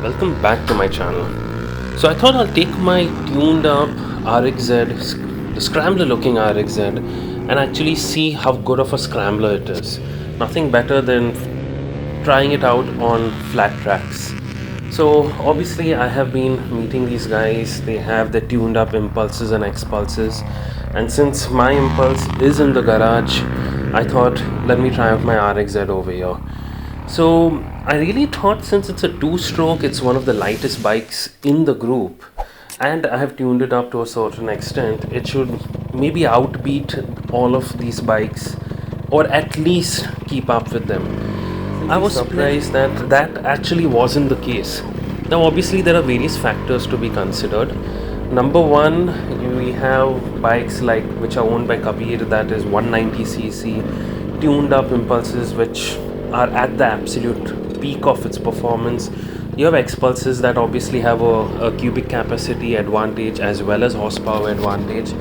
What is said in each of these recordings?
welcome back to my channel. So I thought I'll take my tuned up RXZ, the Scrambler looking RXZ, and actually see how good of a scrambler it is. Nothing better than trying it out on flat tracks. So obviously I have been meeting these guys. They have the tuned up impulses and expulses, and since my impulse is in the garage, I thought let me try out my RXZ over here. So I really thought, since it's a two-stroke, it's one of the lightest bikes in the group, and I have tuned it up to a certain extent, it should maybe outbeat all of these bikes, or at least keep up with them. I was surprised that that actually wasn't the case. Now obviously there are various factors to be considered. Number one, we have bikes like which are owned by Kabir, that is 190cc tuned up impulses which are at the absolute peak of its performance. You have Xpulses that obviously have a cubic capacity advantage as well as horsepower advantage,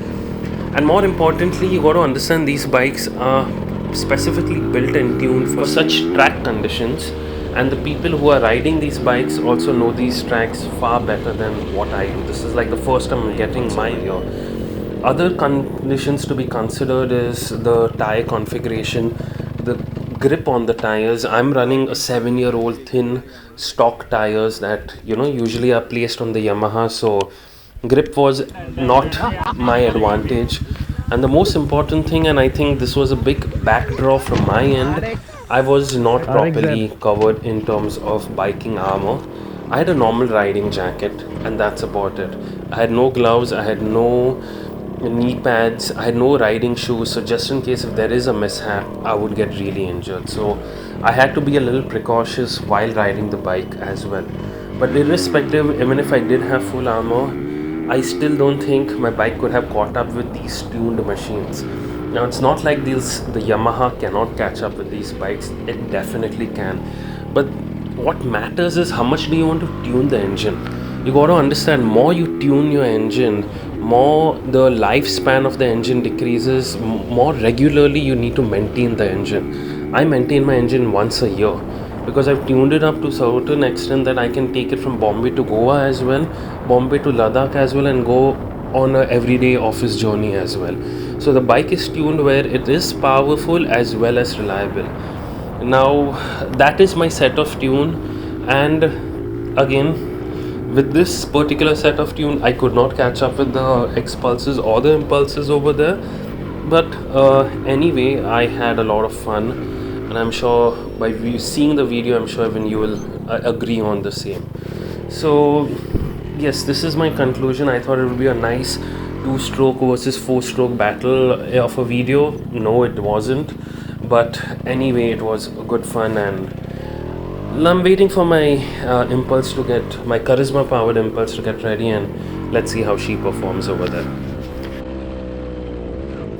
and more importantly, you got to understand these bikes are specifically built and tuned for such track conditions, and the people who are riding these bikes also know these tracks far better than what I do. This is like the first time I'm getting my here. Other conditions to be considered is the tire configuration, the grip on the tires. I'm running a 7-year-old thin stock tires that usually are placed on the Yamaha, so grip was not my advantage. And the most important thing, and I think this was a big backdraw from my end, I was not properly covered in terms of biking armor. I had a normal riding jacket and that's about it. I had no gloves, I had no knee pads, I had no riding shoes, so just in case if there is a mishap, I would get really injured. So I had to be a little precautious while riding the bike as well. But irrespective, even if I did have full armor, I still don't think my bike could have caught up with these tuned machines. Now it's not like the Yamaha cannot catch up with these bikes, it definitely can. But what matters is how much do you want to tune the engine. You got to understand, more you tune your engine, more the lifespan of the engine decreases, more regularly you need to maintain the engine. I maintain my engine once a year because I've tuned it up to a certain extent that I can take it from Bombay to Goa as well, Bombay to Ladakh as well, and go on a everyday office journey as well. So the bike is tuned where it is powerful as well as reliable. Now that is my set of tune, and again, with this particular set of tune, I could not catch up with the Xpulses or the Impulses over there. But anyway, I had a lot of fun, and I'm sure by seeing the video, I'm sure even you will agree on the same. So yes, this is my conclusion. I thought it would be a nice 2-stroke versus 4-stroke battle of a video. No, it wasn't. But anyway, it was good fun, and I'm waiting for my Impulse to get, my charisma powered Impulse to get ready, and let's see how she performs over there.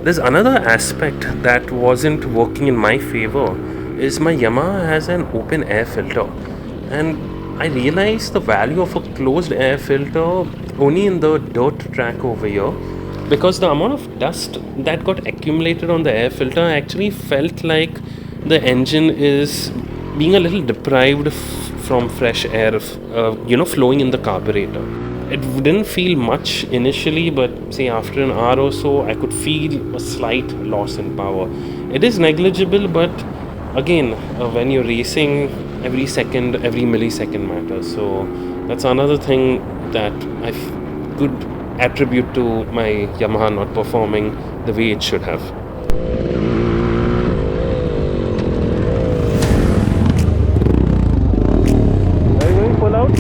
There's another aspect that wasn't working in my favor is my Yamaha has an open air filter, and I realized the value of a closed air filter only in the dirt track over here, because the amount of dust that got accumulated on the air filter, I actually felt like the engine is being a little deprived from fresh air, flowing in the carburetor. It didn't feel much initially, but say after an hour or so, I could feel a slight loss in power. It is negligible, but again, when you're racing, every millisecond matters. So that's another thing that I could attribute to my Yamaha not performing the way it should have. Are you going full out?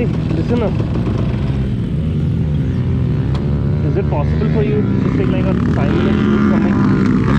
Hey, listen up. Is it possible for you to take like a 5-minute shoot from my